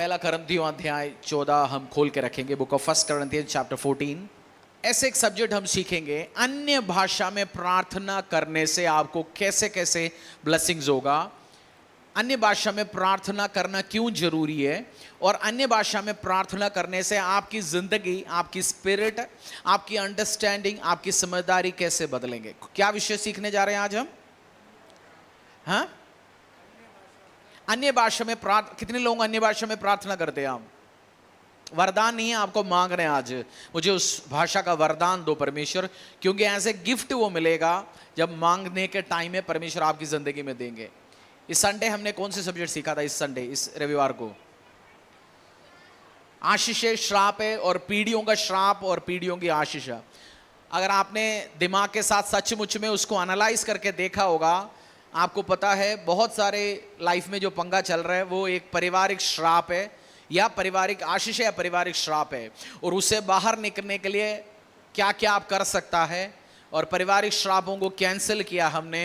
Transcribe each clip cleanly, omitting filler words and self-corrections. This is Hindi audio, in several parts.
पहला करंथियों अध्याय 14 हम खोल के रखेंगे, बुक ऑफ फर्स्ट करंथियंस चैप्टर 14। ऐसे एक सब्जेक्ट हम सीखेंगे, अन्य भाषा में प्रार्थना करने से आपको कैसे कैसे ब्लेसिंग्स होगा, अन्य भाषा में प्रार्थना करना क्यों जरूरी है, और अन्य भाषा में प्रार्थना करने से आपकी जिंदगी, आपकी स्पिरिट, आपकी अंडरस्टैंडिंग, आपकी समझदारी कैसे बदलेंगे। क्या विषय सीखने जा रहे हैं आज हम? हाँ, अन्य भाषा में कितने लोग अन्य भाषा में प्रार्थना करते हैं? आप वरदान नहीं है, आपको मांग रहे हैं आज, मुझे उस भाषा का वरदान दो परमेश्वर, क्योंकि एज ए गिफ्ट वो मिलेगा जब मांगने के टाइम में परमेश्वर आपकी जिंदगी में देंगे। इस संडे हमने कौन से सब्जेक्ट सीखा था? इस संडे, इस रविवार को आशीष है, श्राप है, और पीढ़ियों का श्राप और पीढ़ियों की आशीष। अगर आपने दिमाग के साथ सचमुच में उसको एनालाइज करके देखा होगा, आपको पता है बहुत सारे लाइफ में जो पंगा चल रहा है वो एक पारिवारिक श्राप है, या पारिवारिक आशीष है, या पारिवारिक श्राप है, और उससे बाहर निकलने के लिए क्या क्या आप कर सकता है, और पारिवारिक श्रापों को कैंसिल किया हमने।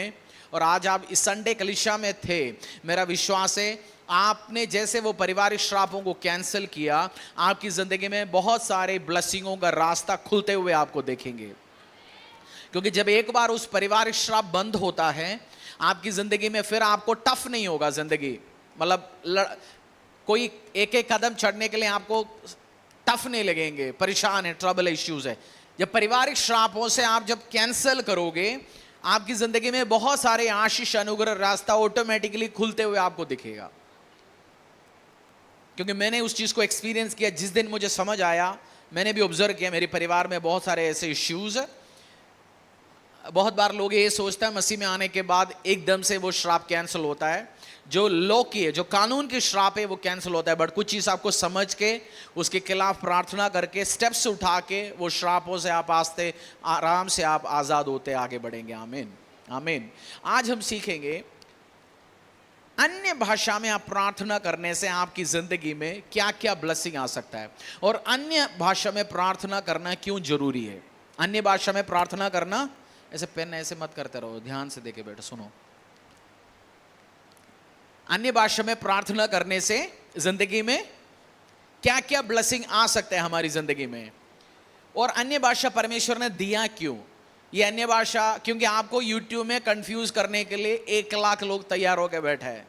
और आज आप इस संडे कलीसिया में थे, मेरा विश्वास है आपने जैसे वो पारिवारिक श्रापों को कैंसिल किया, आपकी जिंदगी में बहुत सारे ब्लेसिंगों का रास्ता खुलते हुए आपको देखेंगे। क्योंकि जब एक बार उस पारिवारिक श्राप बंद होता है आपकी जिंदगी में, फिर आपको टफ नहीं होगा जिंदगी, मतलब कोई एक एक कदम चढ़ने के लिए आपको टफ नहीं लगेंगे, परेशान है, ट्रबल इश्यूज है। जब पारिवारिक श्रापों से आप जब कैंसिल करोगे, आपकी जिंदगी में बहुत सारे आशीष, अनुग्रह रास्ता ऑटोमेटिकली खुलते हुए आपको दिखेगा। क्योंकि मैंने उस चीज को एक्सपीरियंस किया, जिस दिन मुझे समझ आया, मैंने भी ऑब्जर्व किया मेरे परिवार में बहुत सारे ऐसे इश्यूज। बहुत बार लोग ये सोचता है मसीह में आने के बाद एकदम से वो श्राप कैंसिल होता है, जो लॉ की है, जो कानून की श्राप है वो कैंसिल होता है, बट कुछ चीज आपको समझ के उसके खिलाफ प्रार्थना करके स्टेप्स उठा के वो श्रापों से आप आस्ते आराम से आप आजाद होते आगे बढ़ेंगे। आमीन, आमीन। आज हम सीखेंगे अन्य भाषा में आप प्रार्थना करने से आपकी जिंदगी में क्या क्या ब्लेसिंग आ सकता है, और अन्य भाषा में प्रार्थना करना क्यों जरूरी है। अन्य भाषा में प्रार्थना करना, ऐसे पेन ऐसे मत करते रहो, ध्यान से देखे बैठो, सुनो। अन्य भाषा में प्रार्थना करने से जिंदगी में क्या क्या ब्लेसिंग आ सकते हैं हमारी जिंदगी में, और अन्य भाषा परमेश्वर ने दिया क्यों। ये अन्य भाषा, क्योंकि आपको YouTube में कंफ्यूज करने के लिए 1 लाख लोग तैयार होकर बैठे हैं।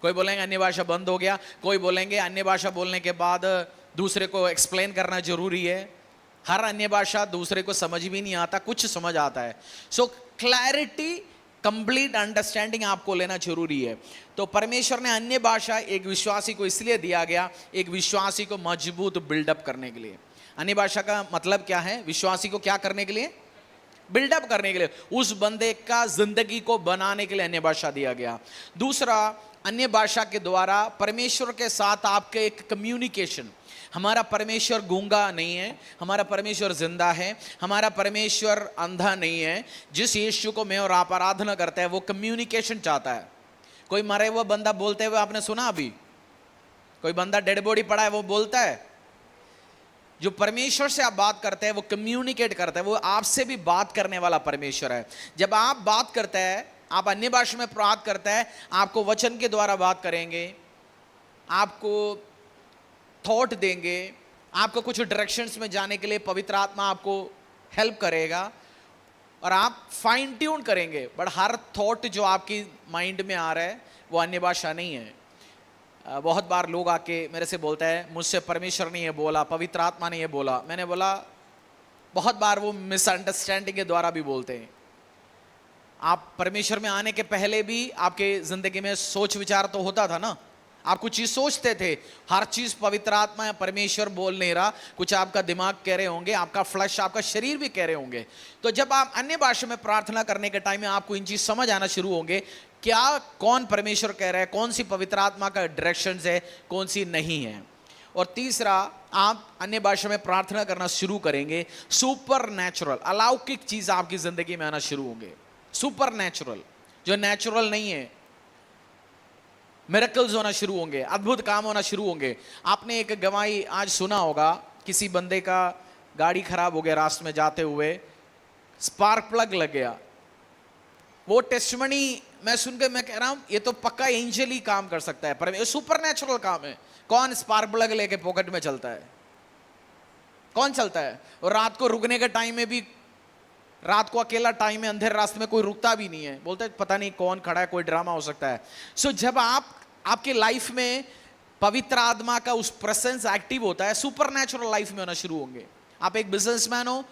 कोई बोलेंगे अन्य भाषा बंद हो गया, कोई बोलेंगे अन्य भाषा बोलने के बाद दूसरे को एक्सप्लेन करना जरूरी है। हर अन्य भाषा दूसरे को समझ भी नहीं आता, कुछ समझ आता है। सो क्लैरिटी, कंप्लीट अंडरस्टैंडिंग आपको लेना जरूरी है। तो परमेश्वर ने अन्य भाषा एक विश्वासी को इसलिए दिया गया, एक विश्वासी को मजबूत बिल्डअप करने के लिए। अन्य भाषा का मतलब क्या है? विश्वासी को क्या करने के लिए? बिल्डअप करने के लिए, उस बंदे का जिंदगी को बनाने के लिए अन्य भाषा दिया गया। दूसरा, अन्य भाषा के द्वारा परमेश्वर के साथ आपके एक कम्युनिकेशन। हमारा परमेश्वर गूंगा नहीं है, हमारा परमेश्वर जिंदा है, हमारा परमेश्वर अंधा नहीं है। जिस यीशु को मैं और आप आराधना करते हैं वो कम्युनिकेशन चाहता है। कोई मरे हुआ बंदा बोलते हुए आपने सुना? अभी कोई बंदा डेड बॉडी पड़ा है वो बोलता है? जो परमेश्वर से आप बात करते हैं वो कम्युनिकेट करता है, वो आपसे भी बात करने वाला परमेश्वर है। जब आप बात करते हैं, आप अन्य भाषा में प्रार्थना करते हैं, आपको वचन के द्वारा बात करेंगे, आपको थॉट देंगे, आपको कुछ डायरेक्शंस में जाने के लिए पवित्र आत्मा आपको हेल्प करेगा, और आप फाइन ट्यून करेंगे। बट हर थॉट जो आपकी माइंड में आ रहा है वो अन्य भाषा नहीं है। बहुत बार लोग आके मेरे से बोलते हैं, मुझसे परमेश्वर ने ये बोला, पवित्र आत्मा ने ये बोला। मैंने बोला बहुत बार वो मिसअंडरस्टैंडिंग के द्वारा भी बोलते हैं। आप परमेश्वर में आने के पहले भी आपके जिंदगी में सोच विचार तो होता था ना, आप कुछ चीज सोचते थे। हर चीज पवित्र आत्मा या परमेश्वर बोल नहीं रहा, कुछ आपका दिमाग कह रहे होंगे, आपका फ्लैश, आपका शरीर भी कह रहे होंगे। तो जब आप अन्य भाषा में प्रार्थना करने के टाइम में आपको इन चीज समझ आना शुरू होंगे, क्या कौन परमेश्वर कह रहा है, कौन सी पवित्र आत्मा का डायरेक्शंस है, कौन सी नहीं है। और तीसरा, आप अन्य भाषा में प्रार्थना करना शुरू करेंगे, सुपर नेचुरल, अलौकिक चीज आपकी जिंदगी में आना शुरू होंगे। सुपर नेचुरल, जो नेचुरल नहीं है, मिरेकल्स होना शुरू होंगे, अद्भुत काम होना शुरू होंगे। आपने एक गवाही आज सुना होगा, किसी बंदे का गाड़ी खराब हो गया, रास्ते में जाते हुए स्पार्क प्लग लग गया। वो टेस्टिमनी मैं सुन के मैं कह रहा हूं ये तो पक्का एंजल ही काम कर सकता है, पर ये सुपर नेचुरल काम है। कौन स्पार्क प्लग लेके पॉकेट में चलता है? कौन चलता है? और रात को रुकने के टाइम में भी, रात को अकेला टाइम में अंधेरे रास्ते में कोई रुकता भी नहीं है, बोलते हैं पता नहीं कौन खड़ा है, कोई ड्रामा हो सकता है। सो जब आपके लाइफ में पवित्र आत्मा का उस प्रेजेंस एक्टिव होता है, सुपर नेचुरल लाइफ में होना शुरू होंगे। आप एक बिजनेसमैन हो,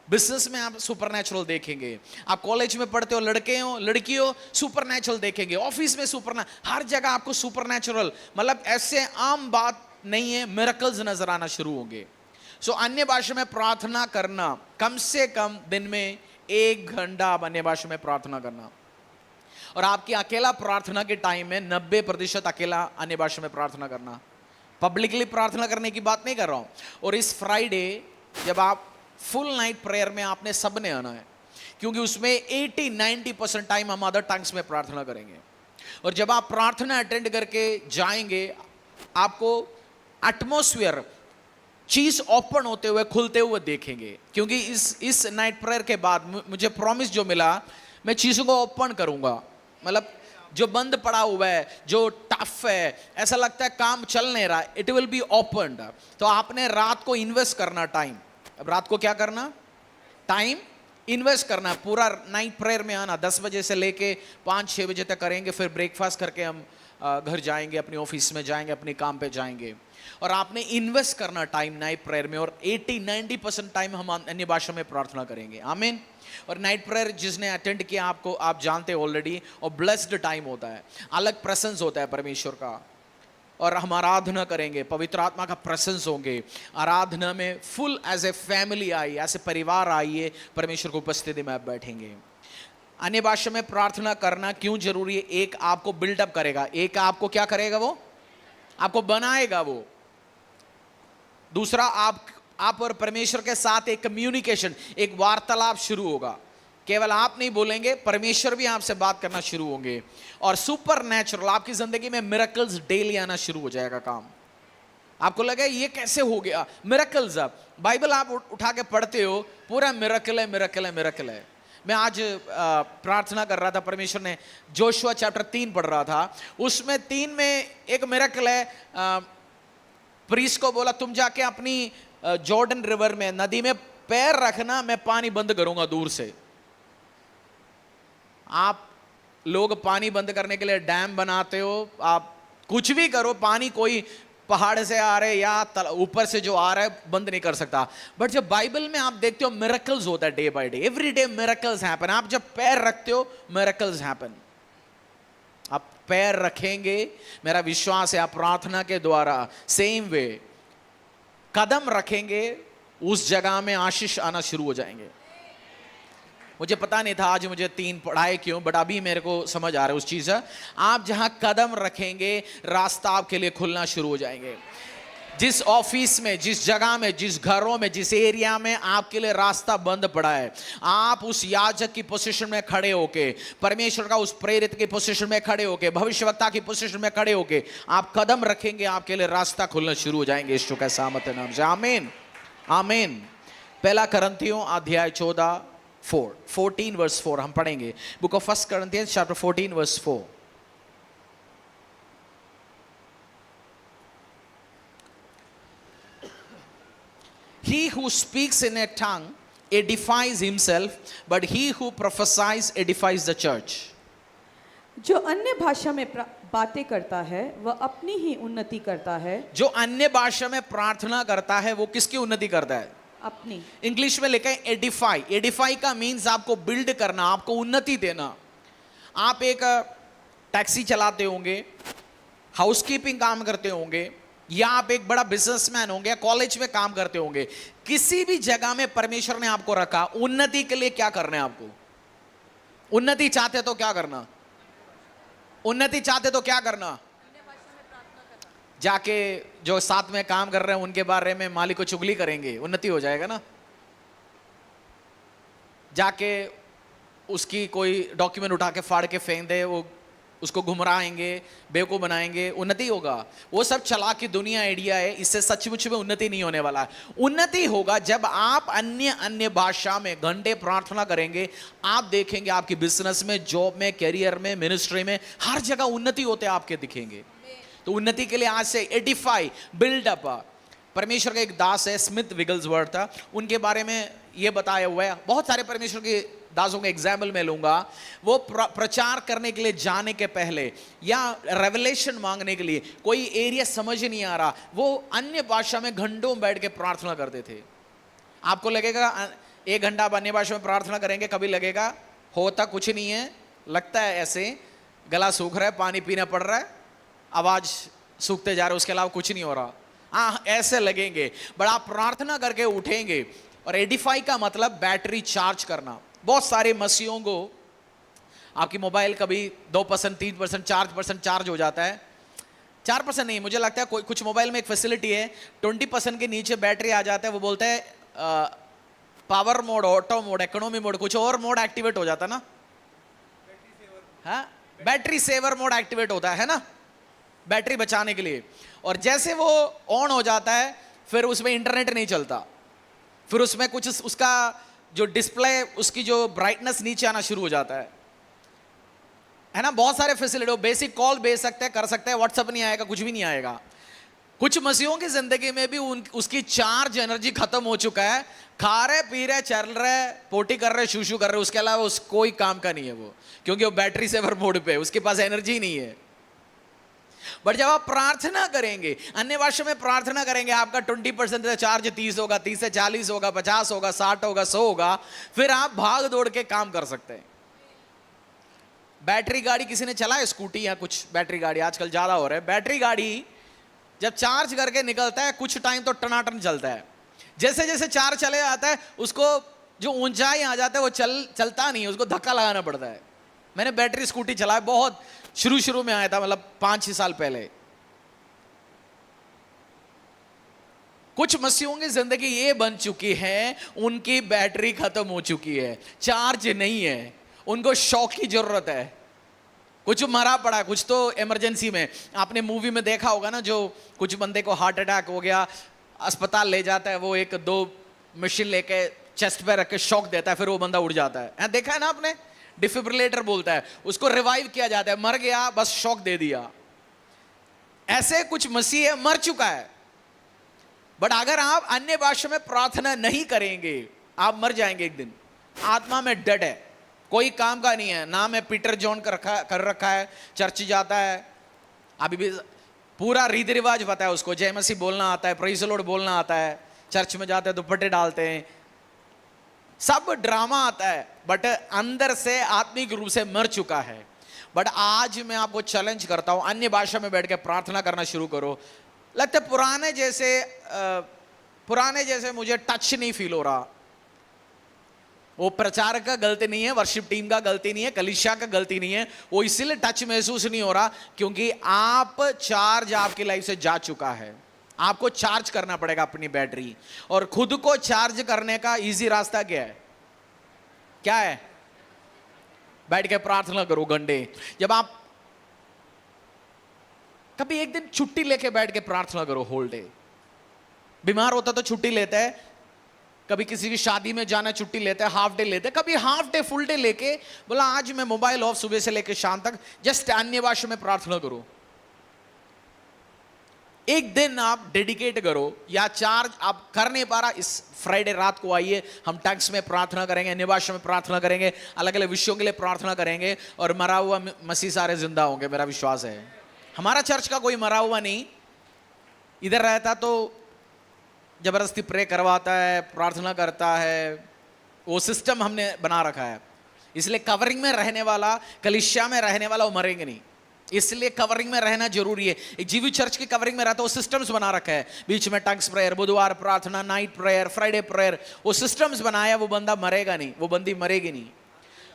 बिजनेस में आप सुपर नेचुरल देखेंगे। आप कॉलेज में पढ़ते हो, लड़के हो लड़की हो, सुपर नेचुरल देखेंगे। ऑफिस में सुपर, हर जगह आपको सुपर नेचुरल, मतलब ऐसे आम बात नहीं है, मिरेकल्स नजर आना शुरू होंगे। सो अन्य भाषा में प्रार्थना करना, कम से कम दिन में 1 घंटा आप अन्य भाषा में प्रार्थना करना। और आपकी अकेला प्रार्थना के टाइम में 90% अकेला अन्य भाषा में प्रार्थना करना। पब्लिकली प्रार्थना करने की बात नहीं कर रहा हूं। और इस फ्राइडे जब आप फुल नाइट प्रेयर में आपने सबने आना है, क्योंकि उसमें 80-90% टाइम हम अदर टंग्स में प्रार्थना करेंगे। और जब आप प्रार्थना अटेंड करके जाएंगे, आपको एटमॉस्फेयर, चीज ओपन होते हुए, खुलते हुए देखेंगे। क्योंकि इस नाइट प्रेयर के बाद मुझे प्रॉमिस जो मिला, मैं चीजों को ओपन करूंगा। मतलब जो बंद पड़ा हुआ है, जो टफ है, ऐसा लगता है काम चल नहीं रहा, इट विल बी ओपन्ड। तो आपने रात को इन्वेस्ट करना टाइम। अब रात को क्या करना? टाइम इन्वेस्ट करना। पूरा नाइट प्रेयर में आना, 10 बजे से लेके 5-6 बजे तक करेंगे। फिर ब्रेकफास्ट करके हम घर जाएंगे, अपनी ऑफिस में जाएंगे, अपने काम पे जाएंगे। और आपने इन्वेस्ट करना टाइम नाइट प्रेयर में। और 80-90% टाइम हम अन्य भाषा में प्रार्थना करेंगे। आमीन। और नाइट प्रेयर जिसने अटेंड किया, आपको आप जानते हैं ऑलरेडी, और ब्लेस्ड टाइम होता है, अलग प्रेजेंस होता है परमेश्वर का। और हम आराधना करेंगे, पवित्र आत्मा का प्रेजेंस होंगे। आराधना में फुल एज ए फैमिली आई, ऐसे परिवार आइए, परमेश्वर की उपस्थिति में आप बैठेंगे। अन्य भाषा में प्रार्थना करना क्यों जरूरी है? एक आपको बिल्डअप करेगा, एक आपको क्या करेगा? वो आपको बनाएगा। वो दूसरा, आप और परमेश्वर के साथ एक कम्युनिकेशन, एक वार्तालाप शुरू होगा। केवल आप नहीं बोलेंगे, परमेश्वर भी आपसे बात करना शुरू होंगे। और सुपर नेचुरल आपकी जिंदगी में मिरेकल्स डेली आना शुरू हो जाएगा। काम आपको लगे ये कैसे हो गया? मिरेकल्स। बाइबल आप उठा के पढ़ते हो, पूरा मिरेकल है, मिरेकल है, मिरेकल है। मैं आज प्रार्थना कर रहा था, परमेश्वर ने जोशुआ चैप्टर 3 पढ़ रहा था, उसमें 3 में एक मिरेकल है। प्रीस्ट को बोला, तुम जाके अपनी जॉर्डन रिवर में, नदी में पैर रखना, मैं पानी बंद करूंगा दूर से। आप लोग पानी बंद करने के लिए डैम बनाते हो, आप कुछ भी करो, पानी कोई पहाड़ से आ रहे या ऊपर से जो आ रहा है बंद नहीं कर सकता। बट जब बाइबल में आप देखते हो मिरेकल्स होता है day by day, every day miracles happen. आप जब पैर रखते हो, मिरेकल्स हैपन। आप पैर रखेंगे, मेरा विश्वास है आप प्रार्थना के द्वारा सेम वे कदम रखेंगे, उस जगह में आशीष आना शुरू हो जाएंगे। मुझे पता नहीं था आज मुझे 3 पढ़ाए क्यों, बट अभी मेरे को समझ आ रहा है उस चीज़ है। आप जहां कदम रखेंगे, रास्ता आपके लिए खुलना शुरू हो जाएंगे। जिस ऑफिस में, जिस जगह में, जिस घरों में, जिस एरिया में आपके लिए रास्ता बंद पड़ा है, आप उस याजक की पोजीशन में खड़े होके, परमेश्वर का उस प्रेरित की पोजीशन में खड़े होके, भविष्यवक्ता की पोजीशन में खड़े होके आप कदम रखेंगे, आपके लिए रास्ता खुलना शुरू हो जाएंगे यीशु के सामर्थ्य नाम से। आमीन, आमीन। 1 कुरिन्थियों अध्याय 14 वर्स 4 हम पढ़ेंगे। Book of 1 Corinthians chapter 14 verse 4। He who speaks in a tongue edifies himself, but he who prophesies edifies the church. जो अन्य भाषा में बातें करता है वह अपनी ही उन्नति करता है। जो अन्य भाषा में प्रार्थना करता है वो किसकी उन्नति करता है? अपनी। इंग्लिश में लिखा है एडिफाई। एडिफाई का मीन्स आपको बिल्ड करना, आपको उन्नति देना। आप एक टैक्सी चलाते होंगे, हाउसकीपिंग काम करते होंगे, या आप एक बड़ा बिजनेसमैन होंगे, कॉलेज में काम करते होंगे। किसी भी जगह में परमेश्वर ने आपको रखा, उन्नति के लिए क्या करना है आपको? उन्नति चाहते तो क्या करना? उन्नति चाहते तो क्या करना? जाके जो साथ में काम कर रहे हैं उनके बारे में मालिक को चुगली करेंगे, उन्नति हो जाएगा ना। जाके उसकी कोई डॉक्यूमेंट उठा के फाड़ के फेंक दे, वो उसको घुमराएंगे, बेवकूफ बनाएंगे, उन्नति होगा? वो सब चालाकी दुनिया आइडिया है, इससे सचमुच में उन्नति नहीं होने वाला है। उन्नति होगा जब आप अन्य अन्य भाषा में घंटे प्रार्थना करेंगे। आप देखेंगे आपकी बिजनेस में, जॉब में, करियर में, मिनिस्ट्री में, हर जगह उन्नति होते आपके दिखेंगे। तो उन्नति के लिए आज से एडिफाई, बिल्डअप। परमेश्वर का एक दास है, स्मिथ विगल्सवर्थ था, उनके बारे में ये बताया हुआ है। बहुत सारे परमेश्वर के दासों का एग्जाम्पल मैं लूंगा। वो प्रचार करने के लिए जाने के पहले या रेवलेशन मांगने के लिए कोई एरिया समझ नहीं आ रहा, वो अन्य भाषा में घंटों बैठ के प्रार्थना करते थे। आपको लगेगा 1 घंटा आप अन्य भाषा में प्रार्थना करेंगे, कभी लगेगा होता कुछ नहीं है, लगता है ऐसे गला सूख रहा है, पानी पीना पड़ रहा है, आवाज सूखते जा रहे, उसके अलावा कुछ नहीं हो रहा। हाँ, ऐसे लगेंगे। बट आप प्रार्थना करके उठेंगे। और एडिफाई का मतलब बैटरी चार्ज करना। बहुत सारे मसीहों को आपकी मोबाइल कभी 2%, 3%, 4% चार्ज हो जाता है। 4% नहीं, मुझे लगता है कोई कुछ मोबाइल में एक फैसिलिटी है 20% के नीचे बैटरी आ जाता है, वो बोलते हैं power mode, auto mode, economy mode, कुछ और मोड एक्टिवेट हो जाता है ना। हाँ, बैटरी सेवर मोड एक्टिवेट होता है ना, बैटरी बचाने के लिए। और जैसे वो ऑन हो जाता है फिर उसमें इंटरनेट नहीं चलता, फिर उसमें कुछ उसका जो डिस्प्ले, उसकी जो ब्राइटनेस नीचे आना शुरू हो जाता है ना। बहुत सारे फैसिलिटी, बेसिक कॉल भेज सकते हैं, कर सकते हैं, व्हाट्सएप नहीं आएगा, कुछ भी नहीं आएगा। कुछ मसीहों की जिंदगी में भी उसकी चार्ज एनर्जी खत्म हो चुका है। खा रहे, पी रहे, चल रहे, पोटी कर रहे, शूशू कर रहे, उसके अलावा उस कोई काम का नहीं है वो, क्योंकि वो बैटरी सेवर मोड पे है, उसके पास एनर्जी नहीं है। बट जब आप प्रार्थना करेंगे, अन्य भाषा में प्रार्थना करेंगे, आपका 20% से चार्ज 30 होगा, 30 से 40 होगा, 50 होगा, 60 होगा, 100 होगा, फिर आप भाग दौड़ के काम कर सकते हैं। बैटरी गाड़ी किसी ने चलाया, स्कूटी या कुछ बैटरी गाड़ी आजकल ज्यादा हो रहा है। बैटरी गाड़ी जब चार्ज करके निकलता है कुछ टाइम तो टनाटन चलता है, जैसे जैसे चार्ज चले जाता है उसको जो ऊंचाई आ जाता है वो चलता नहीं है, उसको धक्का लगाना पड़ता है। मैंने बैटरी स्कूटी चलाया, बहुत शुरू में आया था, मतलब 5-6 साल पहले। कुछ मसीहों की जिंदगी ये बन चुकी है, उनकी बैटरी खत्म हो चुकी है, चार्ज नहीं है, उनको शॉक की जरूरत है। कुछ मरा पड़ा है, कुछ तो इमरजेंसी में। आपने मूवी में देखा होगा ना, जो कुछ बंदे को हार्ट अटैक हो गया, अस्पताल ले जाता है, वो 1-2 मशीन लेके चेस्ट पे रख के शॉक देता है, फिर वो बंदा उड़ जाता है। देखा है ना आपने, डिफिब्रिलेटर बोलता है उसको, रिवाइव किया जाता है, मर गया बस शॉक दे दिया। ऐसे कुछ मसीह मर चुका है। बट अगर आप अन्य भाषा में प्रार्थना नहीं करेंगे, आप मर जाएंगे एक दिन। आत्मा में डेड है, कोई काम का नहीं है। नाम है पीटर जॉन कर रखा है, चर्च जाता है, अभी भी पूरा रीति रिवाज पता है उसको, जय मसीह बोलना आता है, प्रेज़ द लॉर्ड बोलना आता है, चर्च में जाते हैं तो दुपट्टे डालते हैं, सब ड्रामा आता है, बट अंदर से आत्मिक रूप से मर चुका है। बट आज मैं आपको चैलेंज करता हूं, अन्य भाषा में बैठ के प्रार्थना करना शुरू करो। लगता है पुराने जैसे मुझे टच नहीं फील हो रहा। वो प्रचारक का गलती नहीं है, वर्शिप टीम का गलती नहीं है, कलीसिया का गलती नहीं है, वो इसीलिए टच महसूस नहीं हो रहा क्योंकि आप चार्ज आपकी लाइफ से जा चुका है। आपको चार्ज करना पड़ेगा अपनी बैटरी। और खुद को चार्ज करने का इजी रास्ता क्या है? क्या है? बैठ के प्रार्थना करो घंटे। जब आप कभी एक दिन छुट्टी लेके बैठ के प्रार्थना करो, होल डे। बीमार होता तो छुट्टी लेता है, कभी किसी की शादी में जाना छुट्टी लेते हैं, हाफ डे लेते हैं, कभी हाफ डे फुल डे लेके बोला आज मैं मोबाइल ऑफ सुबह से लेके शाम तक, जस्ट अन्य भाषा में प्रार्थना करो। एक दिन आप डेडिकेट करो, या चार्ज आप कर नहीं पा रहा, इस फ्राइडे रात को आइए, हम टंग्स में प्रार्थना करेंगे, अन्य भाषा में प्रार्थना करेंगे, अलग अलग विषयों के लिए प्रार्थना करेंगे, और मरा हुआ मसीह सारे जिंदा होंगे, मेरा विश्वास है। हमारा चर्च का कोई मरा हुआ नहीं, इधर रहता तो जबरदस्ती प्रे करवाता है, प्रार्थना करता है, वो सिस्टम हमने बना रखा है। इसलिए कवरिंग में रहने वाला, कलीसिया में रहने वाला वो मरेंगे नहीं, इसलिए कवरिंग में रहना जरूरी है। एक जीवी चर्च की कवरिंग में रहता है, वो सिस्टम्स बना रखा है, बीच में टंग्स प्रेयर, बुधवार प्रार्थना, नाइट प्रेयर, फ्राइडे प्रेयर, वो सिस्टम्स बनाया, वो बंदा मरेगा नहीं, वो बंदी मरेगी नहीं।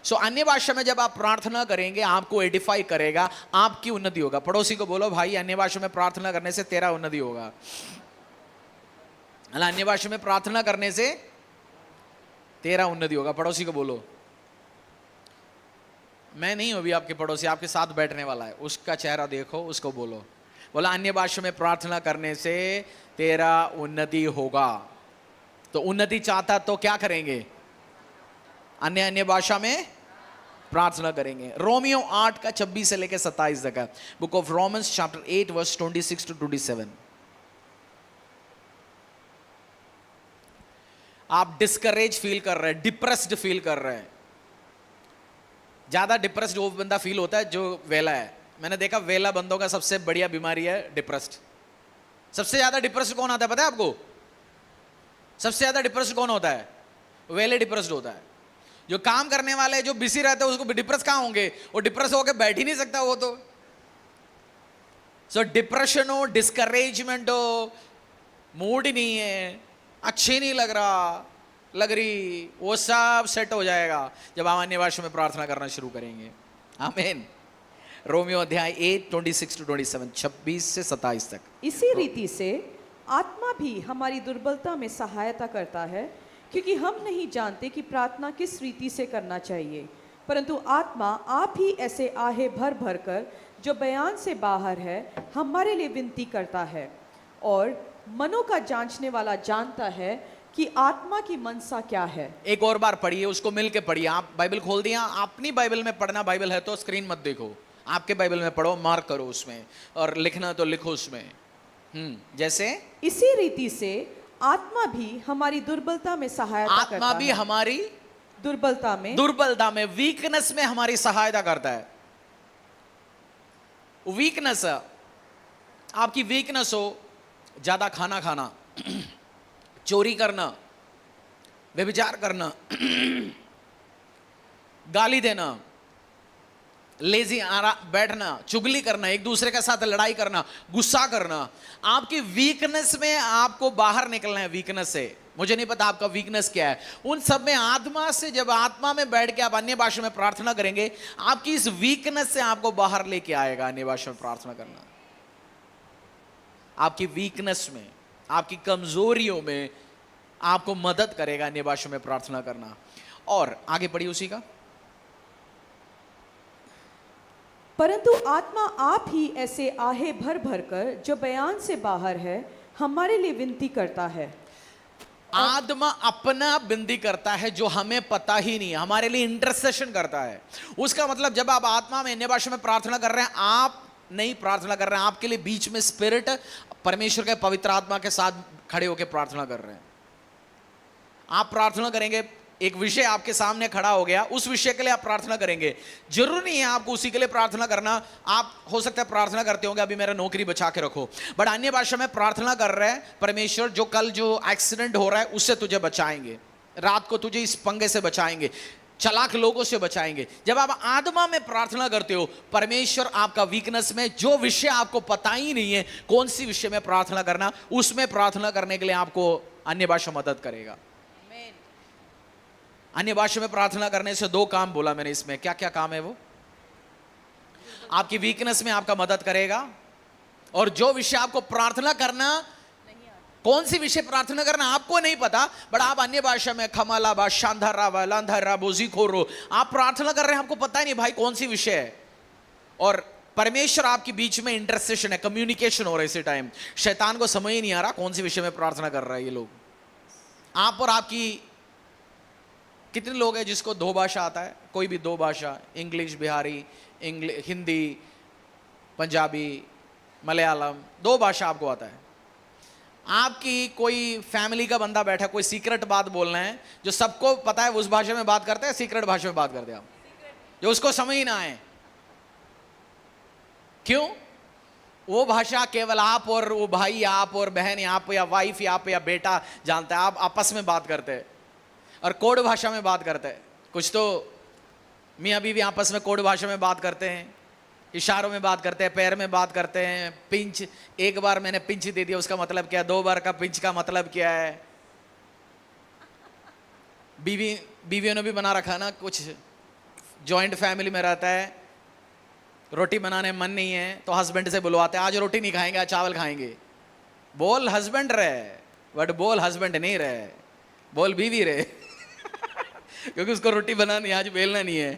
सो अन्य भाषा में जब आप प्रार्थना करेंगे, आपको एडिफाई करेगा, आपकी उन्नति होगा। पड़ोसी को बोलो भाई अन्य भाषा में प्रार्थना करने से तेरा उन्नति होगा। अन्य भाषा में प्रार्थना करने से तेरा उन्नति होगा, पड़ोसी को बोलो। मैं नहीं हूं अभी आपके पड़ोसी, आपके साथ बैठने वाला है, उसका चेहरा देखो, उसको बोलो, बोला अन्य भाषा में प्रार्थना करने से तेरा उन्नति होगा। तो उन्नति चाहता तो क्या करेंगे? अन्य अन्य भाषा में प्रार्थना करेंगे। रोमियो 8 का 26 से लेकर 27 तक है। Book of Romans chapter 8 verse 26 to 27। आप डिस्करेज फील कर रहे हैं, डिप्रेस्ड फील कर रहे हैं। ज्यादा डिप्रेस्ड वो बंदा फील होता है जो वेला है। मैंने देखा वेला बंदों का सबसे बढ़िया बीमारी है डिप्रेस्ड। सबसे ज्यादा डिप्रेस्ड कौन आता है पता है आपको? सबसे ज्यादा डिप्रेस्ड कौन होता है? वेले डिप्रेस्ड होता है। जो काम करने वाले जो बिजी रहते हैं उसको डिप्रेस कहां होंगे? वो डिप्रेस होकर बैठ ही नहीं सकता वो तो। सो डिप्रेशन हो, डिस्करेजमेंट हो, मूड ही नहीं है, अच्छी नहीं लग रही, वो सब सेट हो जाएगा जब आप अन्य भाषा में प्रार्थना करना शुरू करेंगे। आमीन। रोमियो अध्याय 8 26 to 27, 26 से 27 तक। इसी रीति से आत्मा भी हमारी दुर्बलता में सहायता करता है, क्योंकि हम नहीं जानते कि प्रार्थना किस रीति से करना चाहिए, परंतु आत्मा आप ही ऐसे आहे भर भर कर जो बयान से बाहर है हमारे लिए विनती करता है। और मनों का जांचने वाला जानता है कि आत्मा की मनसा क्या है। एक और बार पढ़िए, उसको मिल के पढ़िए। आप बाइबल खोल दिया, अपनी बाइबल में पढ़ना, बाइबल है तो स्क्रीन मत देखो, आपके बाइबल में पढ़ो, मार्क करो उसमें, और लिखना तो लिखो उसमें। जैसे इसी रीति से आत्मा भी हमारी दुर्बलता में सहायता करता है। आत्मा भी हमारी दुर्बलता में वीकनेस में हमारी सहायता करता है। वीकनेस, आपकी वीकनेस हो, ज्यादा खाना खाना, चोरी करना, व्यभिचार करना, गाली देना, लेजी बैठना, चुगली करना, एक दूसरे के साथ लड़ाई करना, गुस्सा करना, आपकी वीकनेस में आपको बाहर निकलना है। वीकनेस से, मुझे नहीं पता आपका वीकनेस क्या है, उन सब में आत्मा से, जब आत्मा में बैठ के आप अन्य भाषा में प्रार्थना करेंगे, आपकी इस वीकनेस से आपको बाहर लेके आएगा अन्य भाषा में प्रार्थना करना। आपकी वीकनेस में, आपकी कमजोरियों में आपको मदद करेगा अन्य भाषा में प्रार्थना करना। और आगे पढ़िए उसी का। परंतु आत्मा आप ही ऐसे आहे भर भर कर जो बयान से बाहर है हमारे लिए विनती करता है। आत्मा अपना विनती करता है जो हमें पता ही नहीं है, हमारे लिए इंटरसेशन करता है। उसका मतलब जब आप आत्मा में अन्य भाषा में प्रार्थना कर रहे हैं, आप नहीं प्रार्थना कर रहे हैं, आपके लिए बीच में स्पिरिट परमेश्वर के पवित्र आत्मा के साथ खड़े होकर प्रार्थना कर रहे हैं। आप प्रार्थना करेंगे, एक विषय आपके सामने खड़ा हो गया, उस विषय के लिए आप प्रार्थना करेंगे। जरूरी नहीं है आपको उसी के लिए प्रार्थना करना। आप हो सकता है प्रार्थना करते होंगे अभी मेरा नौकरी बचा के रखो, बट अन्य भाषा में प्रार्थना कर रहे हैं, परमेश्वर जो कल जो एक्सीडेंट हो रहा है उससे तुझे बचाएंगे, रात को तुझे इस पंगे से बचाएंगे, चालाक लोगों से बचाएंगे। जब आप आत्मा में प्रार्थना करते हो, परमेश्वर आपका वीकनेस में, जो विषय आपको पता ही नहीं है कौन सी विषय में प्रार्थना करना, उसमें प्रार्थना करने के लिए आपको अन्य भाषा मदद करेगा। अन्य भाषा में प्रार्थना करने से दो काम बोला मैंने इसमें, क्या क्या काम है वो? आपकी वीकनेस में आपका मदद करेगा, और जो विषय आपको प्रार्थना करना, कौन सी विषय प्रार्थना करना आपको नहीं पता, बट आप अन्य भाषा में खमाला बा शांधारा वा लांधारा बोजी खोरो, आप प्रार्थना कर रहे हैं, आपको पता ही नहीं भाई कौन सी विषय है, और परमेश्वर आपके बीच में इंटरसेशन है, कम्युनिकेशन हो रहा है। इसी टाइम शैतान को समझ ही नहीं आ रहा कौन सी विषय में प्रार्थना कर रहा है ये लोग। आप और आपकी, कितने लोग हैं जिसको दो भाषा आता है? कोई भी दो भाषा, इंग्लिश, बिहारी, हिंदी, पंजाबी, मलयालम, दो भाषा आपको आता है। आपकी कोई फैमिली का बंदा बैठा, कोई सीक्रेट बात बोलना है, जो सबको पता है उस भाषा में बात करते हैं, सीक्रेट भाषा में बात करते हैं आप, जो उसको समझ ही ना आए। क्यों? वो भाषा केवल आप और वो भाई, आप और बहन, आप या वाइफ, आप या बेटा जानता है, आप आपस में बात करते हैं और कोड भाषा में बात करते हैं। कुछ तो मियाँ बीवी आपस में कोड भाषा में बात करते हैं, इशारों में बात करते हैं, पैर में बात करते हैं। पिंच, एक बार मैंने पिंच दे दिया, उसका मतलब क्या है? दो बार का पिंच का मतलब क्या है? बीवियों ने भी बना रखा ना, कुछ जॉइंट फैमिली में रहता है, रोटी बनाने मन नहीं है तो हस्बैंड से बुलवाते हैं, आज रोटी नहीं खाएंगे, आज चावल खाएंगे। बोल हस्बैंड रहे, बट बोल हस्बैंड नहीं रहे, बोल बीवी रहे क्योंकि उसको रोटी बनानी, आज बेलना नहीं है,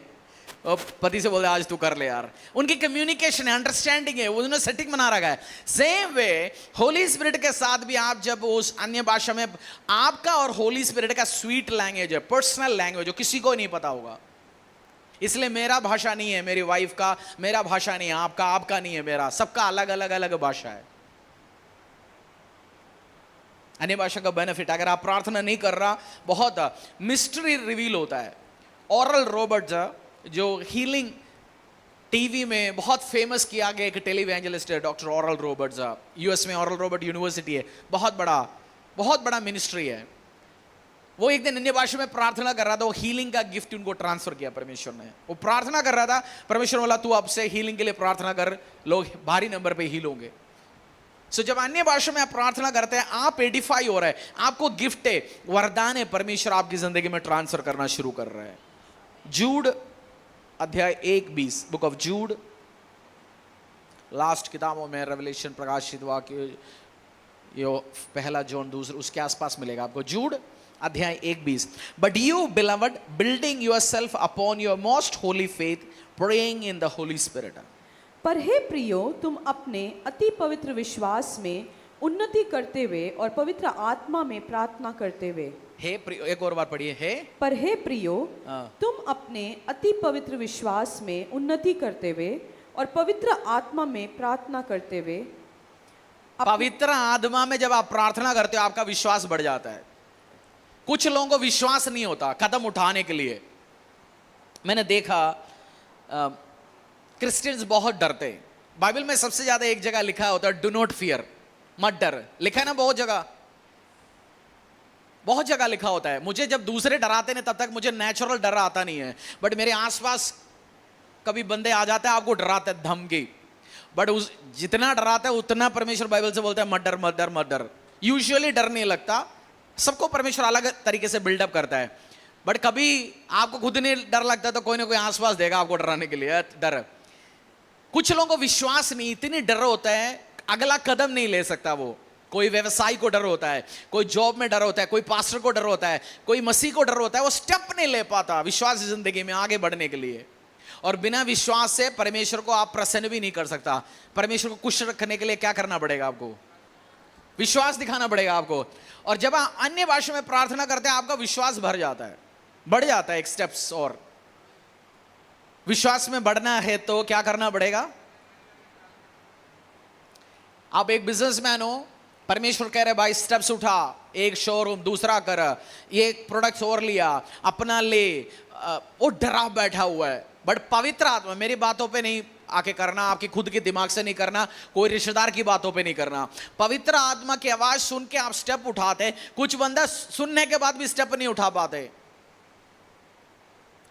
और पति से बोलते आज तू कर ले यार। उनकी कम्युनिकेशन है, अंडरस्टैंडिंग है, उन्होंने सेटिंग बना रखा है। सेम वे होली स्पिरिट के साथ भी आप जब उस अन्य भाषा में, आपका और होली स्पिरिट का स्वीट लैंग्वेज है, पर्सनल लैंग्वेज, जो किसी को नहीं पता होगा। इसलिए मेरा भाषा नहीं है मेरी वाइफ का, मेरा भाषा नहीं है आपका, आपका नहीं है मेरा, सबका अलग अलग अलग भाषा है। अन्य भाषा का बेनिफिट, अगर आप प्रार्थना नहीं कर रहा, बहुत मिस्ट्री रिवील होता है। ऑरल रॉबर्ट्स जो हीलिंग टीवी में बहुत फेमस किया गया एक टेलीवेंजलिस्ट है, डॉक्टर ऑरल रॉबर्ट्स। यूएस में ऑरल रॉबर्ट यूनिवर्सिटी है, बहुत बड़ा मिनिस्ट्री है। वो एक दिन अन्य भाषा में प्रार्थना कर रहा था, वो हीलिंग का गिफ्ट उनको ट्रांसफर किया परमेश्वर ने। वो प्रार्थना कर रहा था, परमेश्वर बोला तू अब से हीलिंग के लिए प्रार्थना कर, लोग भारी नंबर पे हील होंगे। सो जब अन्य भाषा में आप प्रार्थना करते हैं, आप एडिफाई हो रहे हैं, आपको गिफ्ट है, वरदान है, परमेश्वर आपकी जिंदगी में ट्रांसफर करना शुरू कर रहा है। जूड अध्याय 1:20, बुक ऑफ जूड, लास्ट किताबों में रेवलेशन, प्रकाशित वाक्य, यो पहला जॉन, दूसरा उसके आसपास मिलेगा आपको। जूड अध्याय 1:20, but you beloved building yourself upon your most Holi faith, praying in the Holi spirit. पर हे प्रियो, तुम अपने अति पवित्र विश्वास में उन्नति करते हुए और पवित्र आत्मा में प्रार्थना करते हुए। हे प्रियो, एक और बार पढ़िए, हे पर हे प्रियो, हाँ। तुम अपने अति पवित्र विश्वास में उन्नति करते हुए और पवित्र आत्मा में प्रार्थना करते हुए। पवित्र आत्मा में जब आप प्रार्थना करते हो, आपका विश्वास बढ़ जाता है। कुछ लोगों को विश्वास नहीं होता कदम उठाने के लिए। मैंने देखा क्रिश्चियंस बहुत डरते हैं। बाइबल में सबसे ज्यादा एक जगह लिखा होता है, डू नॉट फियर, मत डर, लिखा है ना, बहुत जगह लिखा होता है। मुझे जब दूसरे डराते हैं तब तक मुझे नेचुरल डर आता नहीं है, बट मेरे आसपास कभी बंदे आ जाते हैं, आपको डराते हैं, धमकी, बट उस जितना डराता है उतना परमेश्वर बाइबल से बोलता है मत डर मत डर मत डर। यूजुअली डर नहीं लगता, सबको परमेश्वर अलग तरीके से बिल्डअप करता है, बट कभी आपको खुद नहीं डर लगता तो कोई ना कोई आसपास देगा आपको डराने के लिए डर। कुछ लोगों को विश्वास नहीं, इतनी डर होता है, अगला कदम नहीं ले सकता वो। कोई व्यवसाय को डर होता है, कोई जॉब में डर होता है, कोई पास्टर को डर होता है, कोई मसीह को डर होता है, वो स्टेप नहीं ले पाता विश्वास की जिंदगी में आगे बढ़ने के लिए। और बिना विश्वास से परमेश्वर को आप प्रसन्न भी नहीं कर सकता। परमेश्वर को खुश रखने के लिए क्या करना पड़ेगा आपको? विश्वास दिखाना पड़ेगा आपको। और जब आप अन्य भाषा में प्रार्थना करते हैं, आपका विश्वास भर जाता है, बढ़ जाता है एक स्टेप्स। और विश्वास में बढ़ना है तो क्या करना पड़ेगा? आप एक बिजनेसमैन हो, परमेश्वर कह रहे भाई स्टेप्स उठा, एक शोरूम दूसरा कर, ये प्रोडक्ट्स और लिया, अपना ले, वो डरा बैठा हुआ है। बट पवित्र आत्मा, मेरी बातों पे नहीं आके करना, आपकी खुद के दिमाग से नहीं करना, कोई रिश्तेदार की बातों पे नहीं करना। पवित्र आत्मा की आवाज सुन के आप स्टेप उठाते। कुछ बंदा सुनने के बाद भी स्टेप नहीं उठा पाते,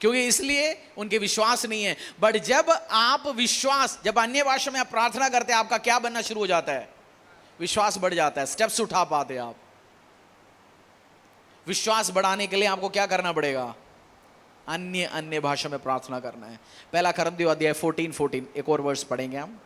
क्योंकि इसलिए उनके विश्वास नहीं है। बट जब आप विश्वास, जब अन्य भाषा में आप प्रार्थना करते हैं, आपका क्या बनना शुरू हो जाता है? विश्वास बढ़ जाता है, स्टेप्स उठा पाते आप। विश्वास बढ़ाने के लिए आपको क्या करना पड़ेगा? अन्य भाषा में प्रार्थना करना है। पहला करंथियों अध्याय 14 एक और वर्ष पढ़ेंगे हम।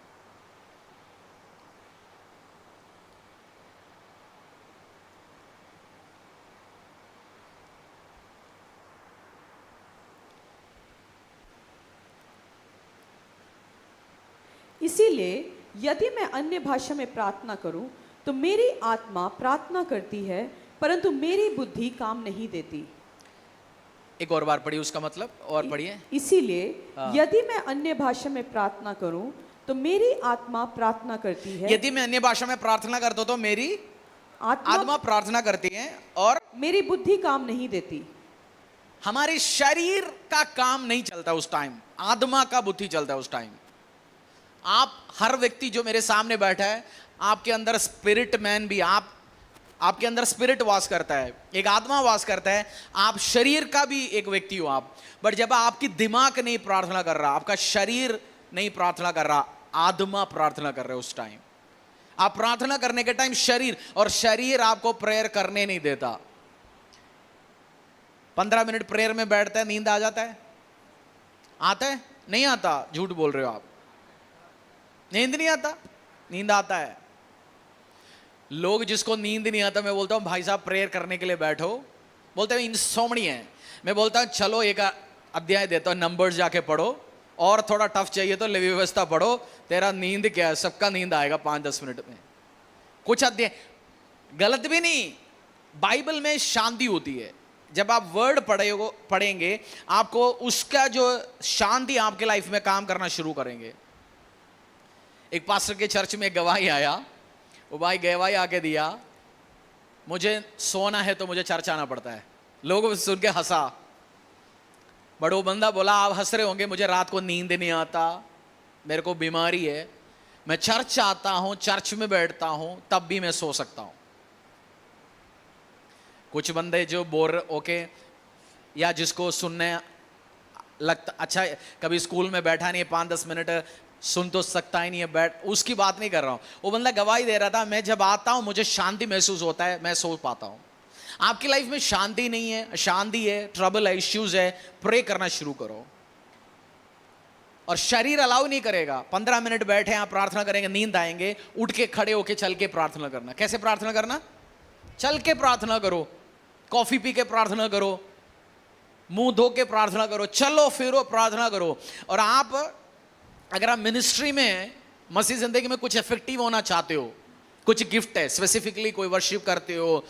इसीलिए यदि मैं अन्य भाषा में प्रार्थना करूं तो मेरी आत्मा प्रार्थना करती है, परंतु मेरी बुद्धि काम नहीं देती। एक और बार पढ़िए उसका मतलब, और पढ़िए। इसीलिए यदि मैं अन्य भाषा में प्रार्थना करूं तो मेरी आत्मा प्रार्थना करती है। यदि मैं अन्य भाषा में प्रार्थना करता हूं तो मेरी आत्मा प्रार्थना करती है और मेरी बुद्धि काम नहीं देती। हमारे शरीर का काम नहीं चलता उस टाइम, आत्मा का बुद्धि चलता है उस टाइम। आप हर व्यक्ति जो मेरे सामने बैठा है, आपके अंदर स्पिरिट मैन भी, आपके अंदर स्पिरिट वास करता है, एक आत्मा वास करता है। आप शरीर का भी एक व्यक्ति हो आप। बट जब आपकी दिमाग नहीं प्रार्थना कर रहा, आपका शरीर नहीं प्रार्थना कर रहा, आत्मा प्रार्थना कर रहे हो, उस टाइम आप प्रार्थना करने के टाइम शरीर आपको प्रेयर करने नहीं देता। 15 मिनट प्रेयर में बैठता है, नींद आ जाता है? आता है? नहीं आता, झूठ बोल रहे हो आप। नींद नहीं आता? नींद आता है। लोग जिसको नींद नहीं आता, मैं बोलता हूं भाई साहब प्रेयर करने के लिए बैठो, बोलते हैं इंसोम्निया है। मैं बोलता हूं चलो एक अध्याय देता हूं, नंबर्स जाके पढ़ो, और थोड़ा टफ चाहिए तो लेवी व्यवस्था पढ़ो। तेरा नींद क्या है, सबका नींद आएगा 5-10 मिनट में। कुछ अध्याय गलत भी नहीं, बाइबल में शांति होती है। जब आप वर्ड पढ़ेंगे आपको उसका जो शांति आपके लाइफ में काम करना शुरू करेंगे। एक पास्टर के चर्च में एक गवाही आया, वो भाई गवाही आके दिया, मुझे सोना है तो मुझे चर्च आना पड़ता है। लोगों सुन के हंसा, बट वो बंदा बोला आप हंस रहे होंगे, मुझे रात को नींद नहीं आता, मेरे को बीमारी है, मैं चर्च आता हूं, चर्च में बैठता हूं, तब भी मैं सो सकता हूं। कुछ बंदे जो बोर ओके, या जिसको सुनने लगता अच्छा, कभी स्कूल में बैठा नहीं है 5-10 मिनट, सुन तो सकता ही नहीं है, बैठ, उसकी बात नहीं कर रहा हूं। वो बंदा गवाही दे रहा था, मैं जब आता हूं मुझे शांति महसूस होता है, मैं सो पाता हूं। आपकी लाइफ में शांति नहीं है, अशांति है, ट्रबल है, इश्यूज है, प्रे करना शुरू करो। और शरीर अलाउ नहीं करेगा। 15 मिनट बैठे आप प्रार्थना करेंगे, नींद आएंगे, उठ के खड़े होके चल के प्रार्थना करना। कैसे प्रार्थना करना? चल के प्रार्थना करो, कॉफी पी के प्रार्थना करो, मुंह धो के प्रार्थना करो, चलो फिरो प्रार्थना करो। और आप अगर आप मिनिस्ट्री में, मसीह जिंदगी में कुछ इफेक्टिव होना चाहते हो, कुछ गिफ्ट है, स्पेसिफिकली कोई वर्शिप करते हो,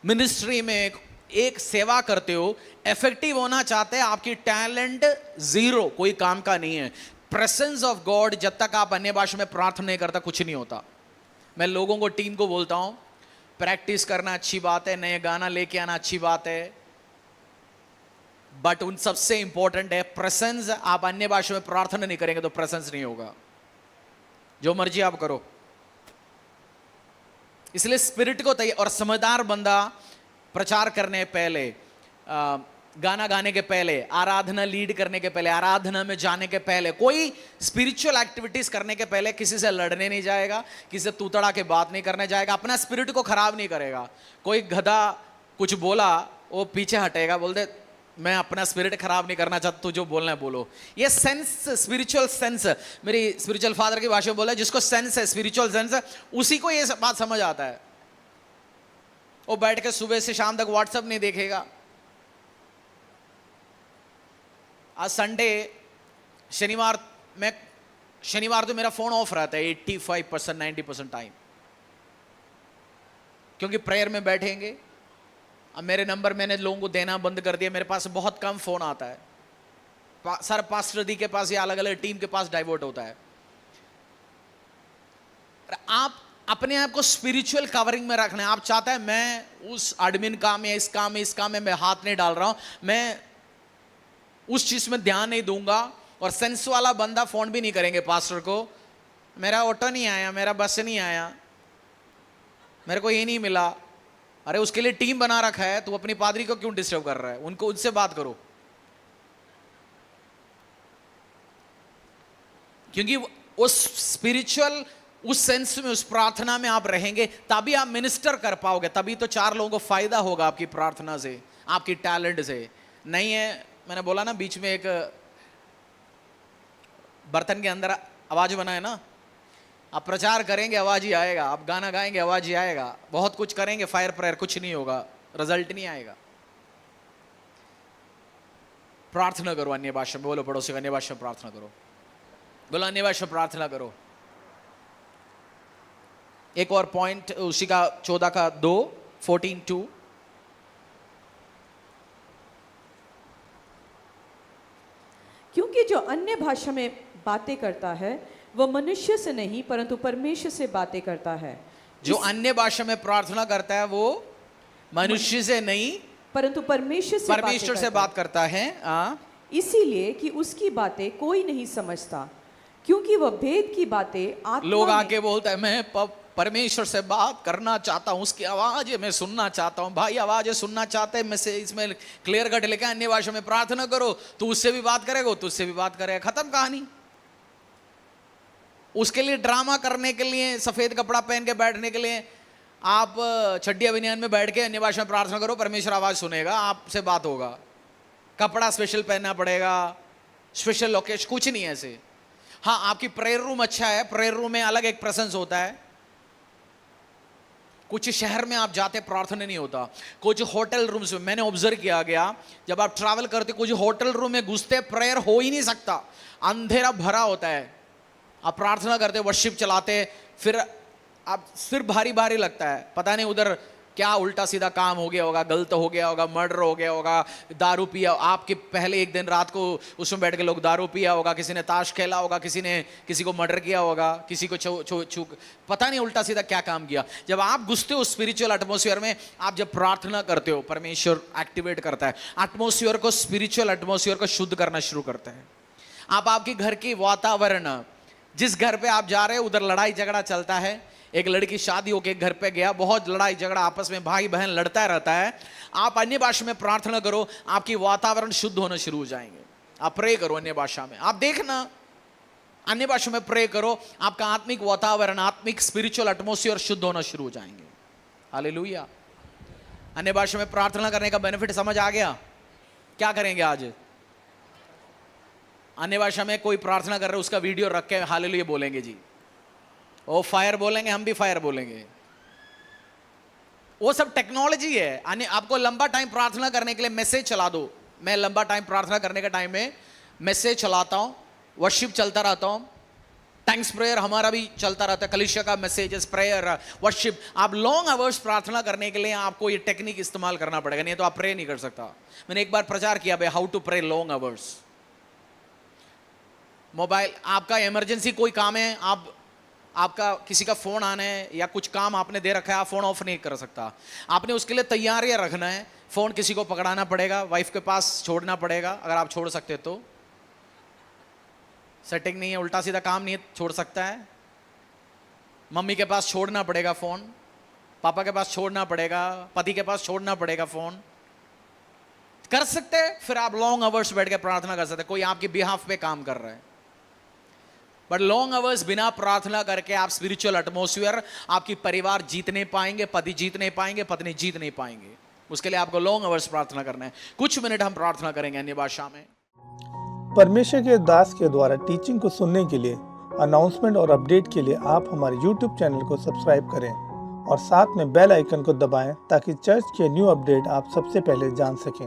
मिनिस्ट्री में एक सेवा करते हो, इफेक्टिव होना चाहते हैं, आपकी टैलेंट जीरो, कोई काम का नहीं है। प्रेजेंस ऑफ गॉड, जब तक आप अन्य भाषा में प्रार्थना नहीं करता कुछ नहीं होता। मैं लोगों को, टीम को बोलता हूं, प्रैक्टिस करना अच्छी बात है, नए गाना लेके आना अच्छी बात है, बट उन सबसे इंपॉर्टेंट है प्रेजेंस। आप अन्य भाषा में प्रार्थना नहीं करेंगे तो प्रेजेंस नहीं होगा। जो मर्जी आप करो, इसलिए स्पिरिट को तैयार। और समझदार बंदा प्रचार करने पहले, गाना गाने के पहले, आराधना लीड करने के पहले, आराधना में जाने के पहले, कोई स्पिरिचुअल एक्टिविटीज करने के पहले किसी से लड़ने नहीं जाएगा, किसी से तूतड़ा के बात नहीं करने जाएगा, अपना स्पिरिट को खराब नहीं करेगा। कोई गधा कुछ बोला, वो पीछे हटेगा, बोलते मैं अपना स्पिरिट खराब नहीं करना चाहता, तू जो बोलना है बोलो। ये सेंस, स्पिरिचुअल सेंस, मेरी स्पिरिचुअल फादर की भाषा में बोला, जिसको सेंस है, स्पिरिचुअल सेंस है, उसी को ये बात समझ आता है। वो बैठ के सुबह से शाम तक व्हाट्सएप नहीं देखेगा। आज संडे, शनिवार तो मेरा फोन ऑफ रहता है 85% 90% टाइम, क्योंकि प्रेयर में बैठेंगे। अब मेरे नंबर मैंने लोगों को देना बंद कर दिया, मेरे पास बहुत कम फोन आता है। सर पास्टर दी के पास या अलग अलग टीम के पास डाइवर्ट होता है। आप अपने आप को स्पिरिचुअल कवरिंग में रखना है। आप चाहता है मैं उस एडमिन काम या इस काम में मैं हाथ नहीं डाल रहा हूं, मैं उस चीज में ध्यान नहीं दूंगा। और सेंस वाला बंदा फोन भी नहीं करेंगे पास्टर को, मेरा ऑटो नहीं आया, मेरा बस नहीं आया, मेरे को ये नहीं मिला। अरे उसके लिए टीम बना रखा है, तू अपनी पादरी को क्यों डिस्टर्ब कर रहा है? उनको, उनसे बात करो, क्योंकि उस स्पिरिचुअल, उस सेंस में, उस प्रार्थना में आप रहेंगे, तभी आप मिनिस्टर कर पाओगे, तभी तो 4 लोगों को फायदा होगा आपकी प्रार्थना से, आपकी टैलेंट से। नहीं है, मैंने बोला ना बीच में, एक बर्तन के अंदर आवाज बना है ना, आप प्रचार करेंगे आवाज ही आएगा, आप गाना गाएंगे आवाज ही आएगा, बहुत कुछ करेंगे फायर प्रेयर, कुछ नहीं होगा, रिजल्ट नहीं आएगा। प्रार्थना करो अन्य भाषा में, बोलो पड़ोसी, अन्य भाषा में प्रार्थना करो, बोलो अन्य भाषा में प्रार्थना करो। एक और पॉइंट उसी का 14:2 क्योंकि जो अन्य भाषा में बातें करता है वह मनुष्य से नहीं परंतु परमेश्वर से बातें करता है। जो अन्य भाषा में प्रार्थना करता है वो मनुष्य से नहीं परंतु परमेश्वर से बात करता है। इसीलिए कि उसकी बातें कोई नहीं समझता, क्योंकि वह भेद की बातें आत्मा लोग में। आके बोलते हैं मैं परमेश्वर से बात करना चाहता हूं, उसकी आवाज है मैं सुनना चाहता हूं। भाई आवाज है सुनना चाहते हैं, मैं से इसमें क्लियर कट लेके अन्य भाषा में प्रार्थना करो, तू उससे भी बात करेगा, तू उससे भी बात करेगा, खत्म कहानी। उसके लिए ड्रामा करने के लिए, सफेद कपड़ा पहन के बैठने के लिए आप चड्डिया बनियान में बैठ के अन्य भाषा में प्रार्थना करो, परमेश्वर आवाज सुनेगा, आपसे बात होगा। कपड़ा स्पेशल पहनना पड़ेगा, स्पेशल लोकेशन, कुछ नहीं ऐसे। हाँ, आपकी प्रेयर रूम अच्छा है, प्रेयर रूम में अलग एक प्रेजेंस होता है। कुछ शहर में आप जाते प्रार्थना नहीं होता, कुछ होटल रूम्स में मैंने ऑब्जर्व किया गया, जब आप ट्रैवल करते कुछ होटल रूम में घुसते प्रेयर हो ही नहीं सकता, अंधेरा भरा होता है, आप प्रार्थना करते वर्शिप चलाते, फिर आप सिर भारी भारी लगता है, पता नहीं उधर क्या उल्टा सीधा काम हो गया होगा, गलत हो गया होगा, मर्डर हो गया होगा, दारू पिया, आपके पहले एक दिन रात को उसमें बैठ के लोग दारू पिया होगा, किसी ने ताश खेला होगा, किसी ने किसी को मर्डर किया होगा, किसी को पता नहीं उल्टा सीधा क्या काम किया। जब आप घुसते हो स्पिरिचुअल एटमॉस्फेयर में, आप जब प्रार्थना करते हो परमेश्वर एक्टिवेट करता है एटमॉस्फेयर को, स्पिरिचुअल एटमॉस्फेयर को शुद्ध करना शुरू करता है। आप आपके घर की वातावरण, जिस घर पे आप जा रहे हो उधर लड़ाई झगड़ा चलता है, एक लड़की शादी होके घर पे गया, बहुत लड़ाई झगड़ा आपस में भाई बहन लड़ता रहता है, आप अन्य भाषा में प्रार्थना करो, आपकी वातावरण शुद्ध होना शुरू हो जाएंगे। आप प्रे करो अन्य भाषा में, आप देखना अन्य भाषा में प्रे करो, आपका आत्मिक वातावरण, आत्मिक स्पिरिचुअल एटमॉस्फेयर शुद्ध होना शुरू हो जाएंगे। हालेलुया। अन्य भाषा में प्रार्थना करने का बेनिफिट समझ आ गया? क्या करेंगे आज? अन्य भाषा में कोई प्रार्थना कर रहे उसका वीडियो रख के हालेलुया बोलेंगे जी, वो फायर बोलेंगे, हम भी फायर बोलेंगे। वो सब टेक्नोलॉजी है। आपको लंबा टाइम प्रार्थना करने के लिए मैसेज चला दो। मैं लंबा टाइम प्रार्थना करने के टाइम में मैसेज चलाता हूं, वर्शिप चलता रहता हूं, थैंक्स प्रेयर हमारा भी चलता रहता है, कलीसिया का मैसेजेस, प्रेयर, वर्शिप। आप लॉन्ग आवर्स प्रार्थना करने के लिए आपको ये टेक्निक इस्तेमाल करना पड़ेगा, नहीं तो आप प्रे नहीं कर सकता। मैंने एक बार प्रचार किया भाई, how to pray long hours. Mobile, आपका इमरजेंसी कोई काम है, आपका किसी का फोन आना है या कुछ काम आपने दे रखा है, आप फोन ऑफ नहीं कर सकता, आपने उसके लिए तैयारियां रखना है। फोन किसी को पकड़ाना पड़ेगा, वाइफ के पास छोड़ना पड़ेगा, अगर आप छोड़ सकते तो। सेटिंग नहीं है, उल्टा सीधा काम नहीं है, छोड़ सकता है। मम्मी के पास छोड़ना पड़ेगा फोन, पापा के पास छोड़ना पड़ेगा, पति के पास छोड़ना पड़ेगा फोन। कर सकते हैं, फिर आप लॉन्ग आवर्स बैठ के प्रार्थना कर सकते हैं, कोई आपके बिहाफ पे काम कर रहा है। बट लॉन्ग आवर्स बिना प्रार्थना करके आप स्पिरिचुअल एटमॉस्फेयर, आपकी परिवार जीत नहीं पाएंगे, पति जीत नहीं पाएंगे, पत्नी जीत नहीं पाएंगे। उसके लिए आपको लॉन्ग आवर्स प्रार्थना करना है। कुछ मिनट हम प्रार्थना करेंगे अन्य भाषा में। परमेश्वर के दास के द्वारा टीचिंग को सुनने के लिए, अनाउंसमेंट और अपडेट के लिए आप हमारे YouTube चैनल को सब्सक्राइब करें और साथ में बेल आइकन को दबाएं ताकि चर्च के न्यू अपडेट आप सबसे पहले जान सकें।